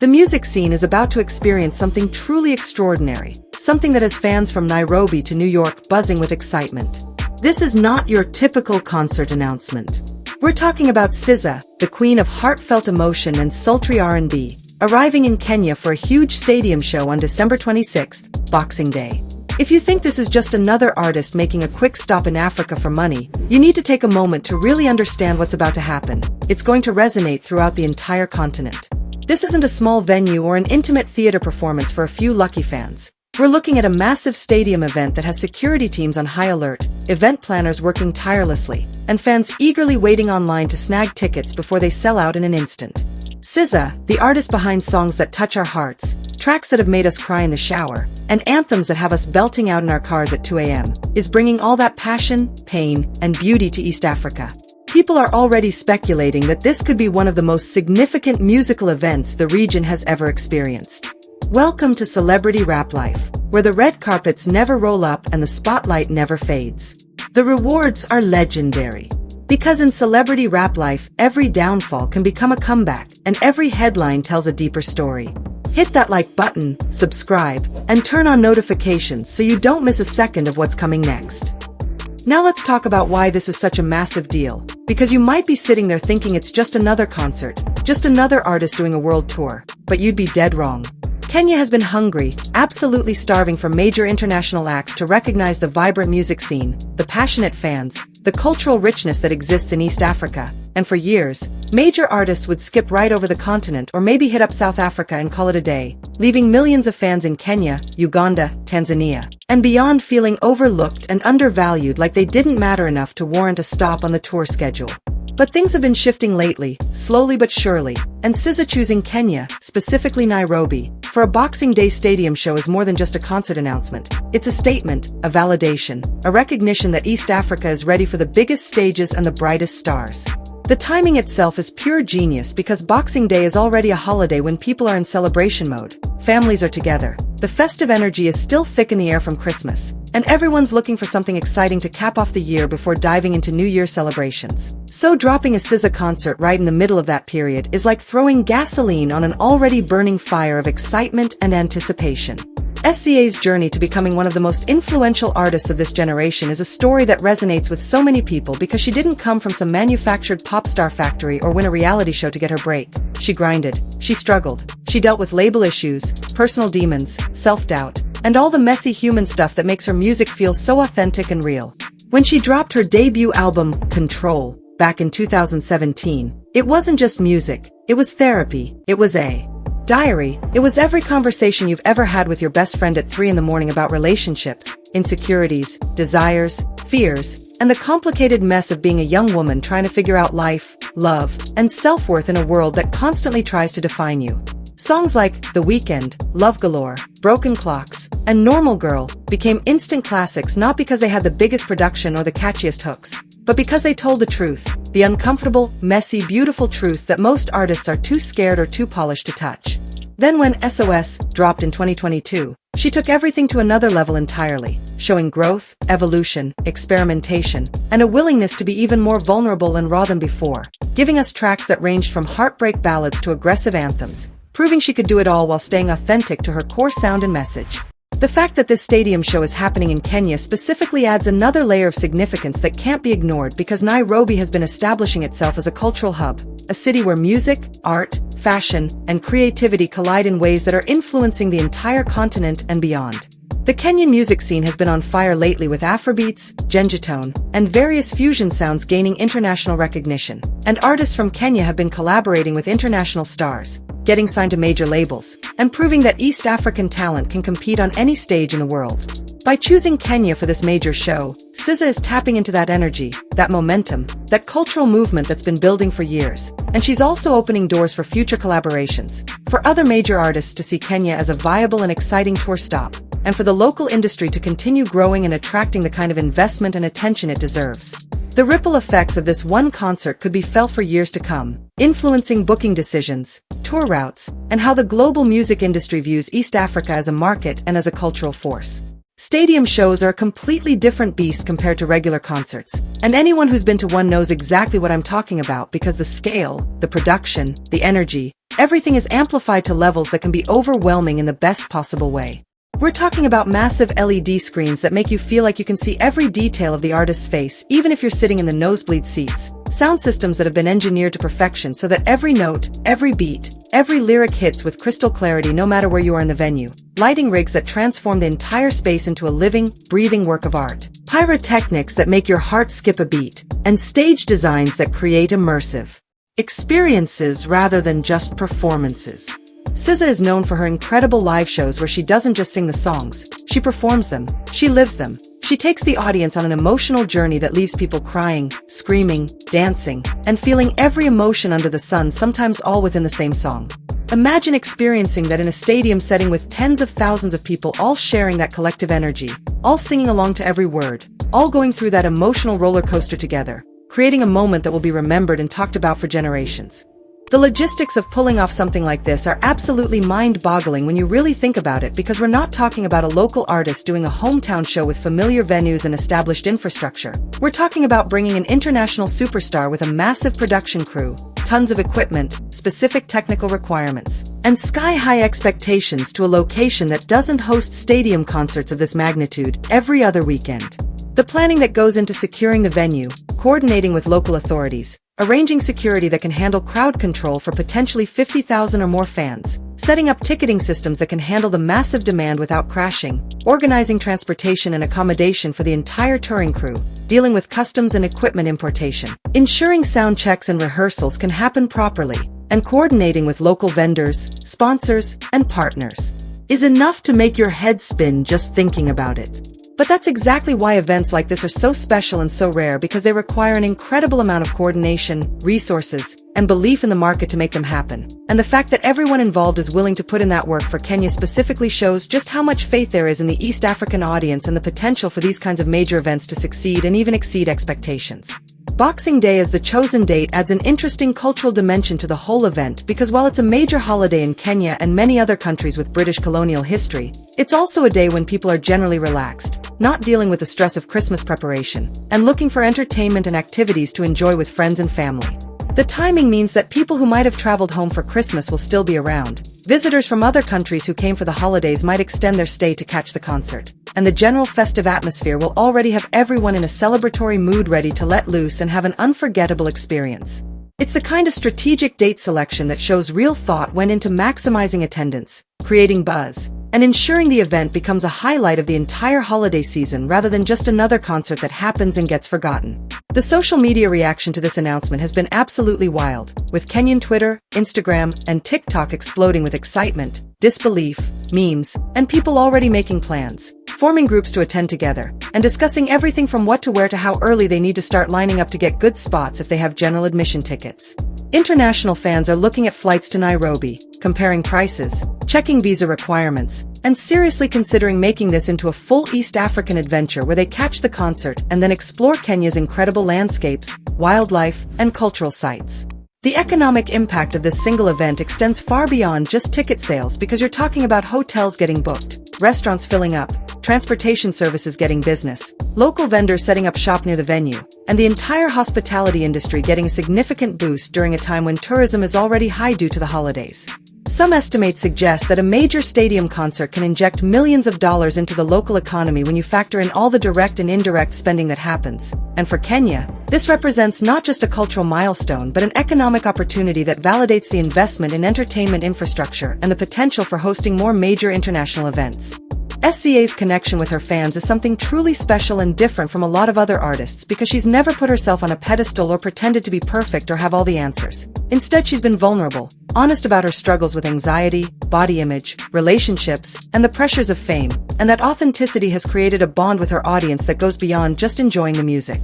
The music scene is about to experience something truly extraordinary, something that has fans from Nairobi to New York buzzing with excitement. This is not your typical concert announcement. We're talking about SZA, the queen of heartfelt emotion and sultry R&B, arriving in Kenya for a huge stadium show on December 26th, Boxing Day. If you think this is just another artist making a quick stop in Africa for money, you need to take a moment to really understand what's about to happen. It's going to resonate throughout the entire continent. This isn't a small venue or an intimate theater performance for a few lucky fans. We're looking at a massive stadium event that has security teams on high alert, event planners working tirelessly, and fans eagerly waiting online to snag tickets before they sell out in an instant. SZA, the artist behind songs that touch our hearts, tracks that have made us cry in the shower, and anthems that have us belting out in our cars at 2 a.m., is bringing all that passion, pain, and beauty to East Africa. People are already speculating that this could be one of the most significant musical events the region has ever experienced. Welcome to Celebrity Rap Life, where the red carpets never roll up and the spotlight never fades. The rewards are legendary. Because in Celebrity Rap Life, every downfall can become a comeback, and every headline tells a deeper story. Hit that like button, subscribe, and turn on notifications so you don't miss a second of what's coming next. Now let's talk about why this is such a massive deal. Because you might be sitting there thinking it's just another concert, just another artist doing a world tour, but you'd be dead wrong. Kenya has been hungry, absolutely starving for major international acts to recognize the vibrant music scene, the passionate fans, the cultural richness that exists in East Africa, and for years, major artists would skip right over the continent or maybe hit up South Africa and call it a day, leaving millions of fans in Kenya, Uganda, Tanzania, and beyond feeling overlooked and undervalued like they didn't matter enough to warrant a stop on the tour schedule. But things have been shifting lately, slowly but surely, and SZA choosing Kenya, specifically Nairobi, for a Boxing Day stadium show is more than just a concert announcement. It's a statement, a validation, a recognition that East Africa is ready for the biggest stages and the brightest stars. The timing itself is pure genius because Boxing Day is already a holiday when people are in celebration mode, families are together, the festive energy is still thick in the air from Christmas, and everyone's looking for something exciting to cap off the year before diving into New Year celebrations. So dropping a SZA concert right in the middle of that period is like throwing gasoline on an already burning fire of excitement and anticipation. SZA's journey to becoming one of the most influential artists of this generation is a story that resonates with so many people because she didn't come from some manufactured pop star factory or win a reality show to get her break. She grinded, she struggled, she dealt with label issues, personal demons, self-doubt, and all the messy human stuff that makes her music feel so authentic and real. When she dropped her debut album, Control, back in 2017, it wasn't just music, it was therapy, it was a diary. It was every conversation you've ever had with your best friend at 3 a.m. about relationships, insecurities, desires, fears, and the complicated mess of being a young woman trying to figure out life, love, and self-worth in a world that constantly tries to define you. Songs like The Weekend, Love Galore, Broken Clocks, and Normal Girl became instant classics not because they had the biggest production or the catchiest hooks, but because they told the truth, the uncomfortable, messy, beautiful truth that most artists are too scared or too polished to touch. Then when SOS dropped in 2022, she took everything to another level entirely, showing growth, evolution, experimentation, and a willingness to be even more vulnerable and raw than before, giving us tracks that ranged from heartbreak ballads to aggressive anthems, proving she could do it all while staying authentic to her core sound and message. The fact that this stadium show is happening in Kenya specifically adds another layer of significance that can't be ignored because Nairobi has been establishing itself as a cultural hub, a city where music, art, fashion, and creativity collide in ways that are influencing the entire continent and beyond. The Kenyan music scene has been on fire lately with Afrobeats, Gengetone, and various fusion sounds gaining international recognition, and artists from Kenya have been collaborating with international stars, getting signed to major labels, and proving that East African talent can compete on any stage in the world. By choosing Kenya for this major show, SZA is tapping into that energy, that momentum, that cultural movement that's been building for years, and she's also opening doors for future collaborations, for other major artists to see Kenya as a viable and exciting tour stop, and for the local industry to continue growing and attracting the kind of investment and attention it deserves. The ripple effects of this one concert could be felt for years to come, influencing booking decisions, tour routes, and how the global music industry views East Africa as a market and as a cultural force. Stadium shows are a completely different beast compared to regular concerts, and anyone who's been to one knows exactly what I'm talking about because the scale, the production, the energy, Everything is amplified to levels that can be overwhelming in the best possible way. We're talking about massive LED screens that make you feel like you can see every detail of the artist's face, even if you're sitting in the nosebleed seats. Sound systems that have been engineered to perfection so that every note, every beat, every lyric hits with crystal clarity no matter where you are in the venue. Lighting rigs that transform the entire space into a living, breathing work of art. Pyrotechnics that make your heart skip a beat. And stage designs that create immersive experiences rather than just performances. SZA is known for her incredible live shows where she doesn't just sing the songs, she performs them, she lives them. She takes the audience on an emotional journey that leaves people crying, screaming, dancing, and feeling every emotion under the sun, sometimes all within the same song. Imagine experiencing that in a stadium setting with tens of thousands of people all sharing that collective energy, all singing along to every word, all going through that emotional roller coaster together, creating a moment that will be remembered and talked about for generations. The logistics of pulling off something like this are absolutely mind-boggling when you really think about it, because we're not talking about a local artist doing a hometown show with familiar venues and established infrastructure. We're talking about bringing an international superstar with a massive production crew, tons of equipment, specific technical requirements, and sky-high expectations to a location that doesn't host stadium concerts of this magnitude every other weekend. The planning that goes into securing the venue, coordinating with local authorities, arranging security that can handle crowd control for potentially 50,000 or more fans, setting up ticketing systems that can handle the massive demand without crashing, organizing transportation and accommodation for the entire touring crew, dealing with customs and equipment importation, ensuring sound checks and rehearsals can happen properly, and coordinating with local vendors, sponsors, and partners is enough to make your head spin just thinking about it. But that's exactly why events like this are so special and so rare, because they require an incredible amount of coordination, resources, and belief in the market to make them happen. And the fact that everyone involved is willing to put in that work for Kenya specifically shows just how much faith there is in the East African audience and the potential for these kinds of major events to succeed and even exceed expectations. Boxing Day as the chosen date adds an interesting cultural dimension to the whole event, because while it's a major holiday in Kenya and many other countries with British colonial history, it's also a day when people are generally relaxed, not dealing with the stress of Christmas preparation, and looking for entertainment and activities to enjoy with friends and family. The timing means that people who might have traveled home for Christmas will still be around. Visitors from other countries who came for the holidays might extend their stay to catch the concert. And the general festive atmosphere will already have everyone in a celebratory mood, ready to let loose and have an unforgettable experience. It's the kind of strategic date selection that shows real thought went into maximizing attendance, creating buzz, and ensuring the event becomes a highlight of the entire holiday season rather than just another concert that happens and gets forgotten. The social media reaction to this announcement has been absolutely wild, with Kenyan Twitter, Instagram, and TikTok exploding with excitement, disbelief, memes, and people already making plans, forming groups to attend together, and discussing everything from what to wear to how early they need to start lining up to get good spots if they have general admission tickets. International fans are looking at flights to Nairobi, comparing prices, checking visa requirements, and seriously considering making this into a full East African adventure where they catch the concert and then explore Kenya's incredible landscapes, wildlife, and cultural sites. The economic impact of this single event extends far beyond just ticket sales, because you're talking about hotels getting booked, restaurants filling up, transportation services getting business, local vendors setting up shop near the venue, and the entire hospitality industry getting a significant boost during a time when tourism is already high due to the holidays. Some estimates suggest that a major stadium concert can inject millions of dollars into the local economy when you factor in all the direct and indirect spending that happens. And for Kenya, this represents not just a cultural milestone but an economic opportunity that validates the investment in entertainment infrastructure and the potential for hosting more major international events. SCA's connection with her fans is something truly special and different from a lot of other artists, because she's never put herself on a pedestal or pretended to be perfect or have all the answers. Instead, she's been vulnerable, honest about her struggles with anxiety, body image, relationships, and the pressures of fame, and that authenticity has created a bond with her audience that goes beyond just enjoying the music.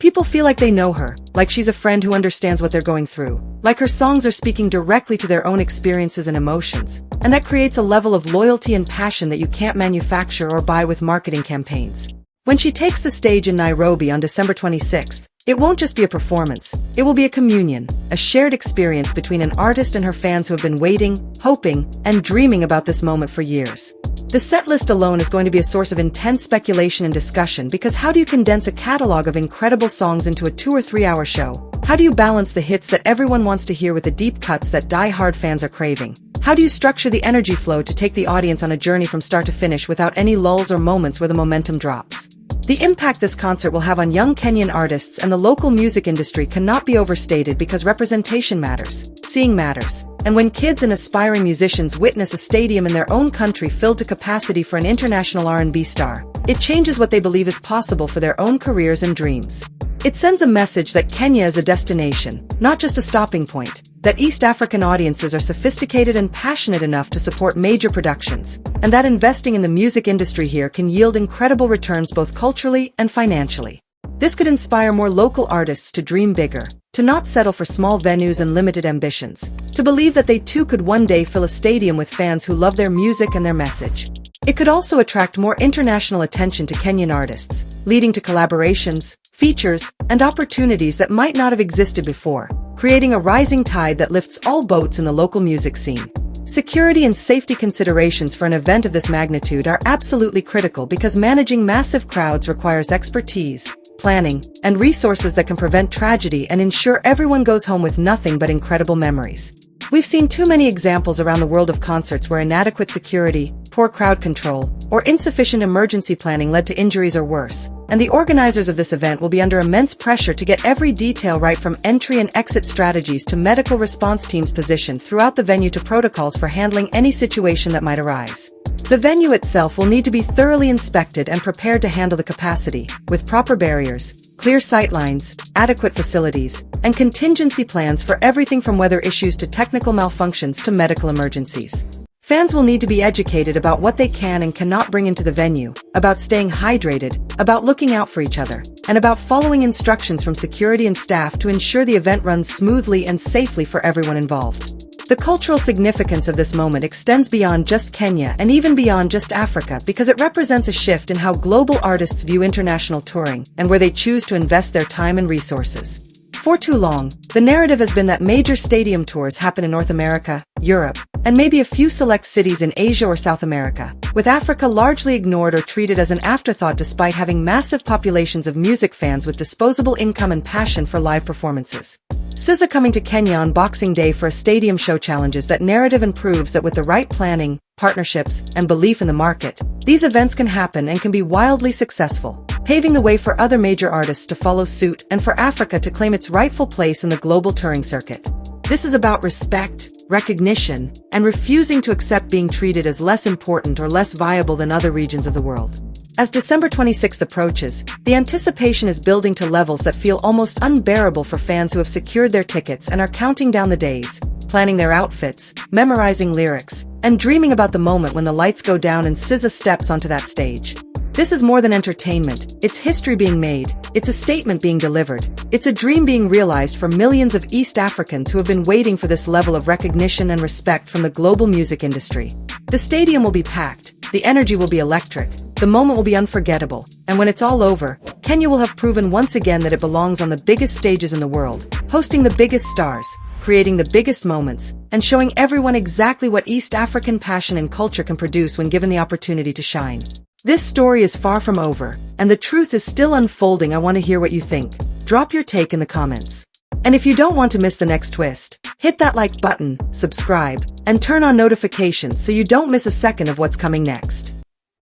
People feel like they know her, like she's a friend who understands what they're going through, like her songs are speaking directly to their own experiences and emotions, and that creates a level of loyalty and passion that you can't manufacture or buy with marketing campaigns. When she takes the stage in Nairobi on December 26th, it won't just be a performance, it will be a communion, a shared experience between an artist and her fans who have been waiting, hoping, and dreaming about this moment for years. The set list alone is going to be a source of intense speculation and discussion because how do you condense a catalog of incredible songs into a 2 or 3 hour show? How do you balance the hits that everyone wants to hear with the deep cuts that die-hard fans are craving? How do you structure the energy flow to take the audience on a journey from start to finish without any lulls or moments where the momentum drops? The impact this concert will have on young Kenyan artists and the local music industry cannot be overstated because representation matters, seeing matters. And when kids and aspiring musicians witness a stadium in their own country filled to capacity for an international R&B star, it changes what they believe is possible for their own careers and dreams. It sends a message that Kenya is a destination, not just a stopping point, that East African audiences are sophisticated and passionate enough to support major productions, and that investing in the music industry here can yield incredible returns both culturally and financially. This could inspire more local artists to dream bigger, to not settle for small venues and limited ambitions, to believe that they too could one day fill a stadium with fans who love their music and their message. It could also attract more international attention to Kenyan artists, leading to collaborations, features, and opportunities that might not have existed before, creating a rising tide that lifts all boats in the local music scene. Security and safety considerations for an event of this magnitude are absolutely critical because managing massive crowds requires expertise, planning, and resources that can prevent tragedy and ensure everyone goes home with nothing but incredible memories. We've seen too many examples around the world of concerts where inadequate security, poor crowd control, or insufficient emergency planning led to injuries or worse, and the organizers of this event will be under immense pressure to get every detail right from entry and exit strategies to medical response teams positioned throughout the venue to protocols for handling any situation that might arise. The venue itself will need to be thoroughly inspected and prepared to handle the capacity, with proper barriers, clear sightlines, adequate facilities, and contingency plans for everything from weather issues to technical malfunctions to medical emergencies. Fans will need to be educated about what they can and cannot bring into the venue, about staying hydrated, about looking out for each other, and about following instructions from security and staff to ensure the event runs smoothly and safely for everyone involved. The cultural significance of this moment extends beyond just Kenya and even beyond just Africa because it represents a shift in how global artists view international touring and where they choose to invest their time and resources. For too long, the narrative has been that major stadium tours happen in North America, Europe, and maybe a few select cities in Asia or South America, with Africa largely ignored or treated as an afterthought despite having massive populations of music fans with disposable income and passion for live performances. SZA coming to Kenya on Boxing Day for a stadium show challenges that narrative and proves that with the right planning, partnerships, and belief in the market, these events can happen and can be wildly successful, paving the way for other major artists to follow suit and for Africa to claim its rightful place in the global touring circuit. This is about respect, recognition, and refusing to accept being treated as less important or less viable than other regions of the world. As December 26th approaches, the anticipation is building to levels that feel almost unbearable for fans who have secured their tickets and are counting down the days, planning their outfits, memorizing lyrics, and dreaming about the moment when the lights go down and SZA steps onto that stage. This is more than entertainment, it's history being made, it's a statement being delivered, it's a dream being realized for millions of East Africans who have been waiting for this level of recognition and respect from the global music industry. The stadium will be packed, the energy will be electric, the moment will be unforgettable, and when it's all over, Kenya will have proven once again that it belongs on the biggest stages in the world, hosting the biggest stars, creating the biggest moments, and showing everyone exactly what East African passion and culture can produce when given the opportunity to shine. This story is far from over, and the truth is still unfolding. I want to hear what you think. Drop your take in the comments. And if you don't want to miss the next twist, hit that like button, subscribe, and turn on notifications so you don't miss a second of what's coming next.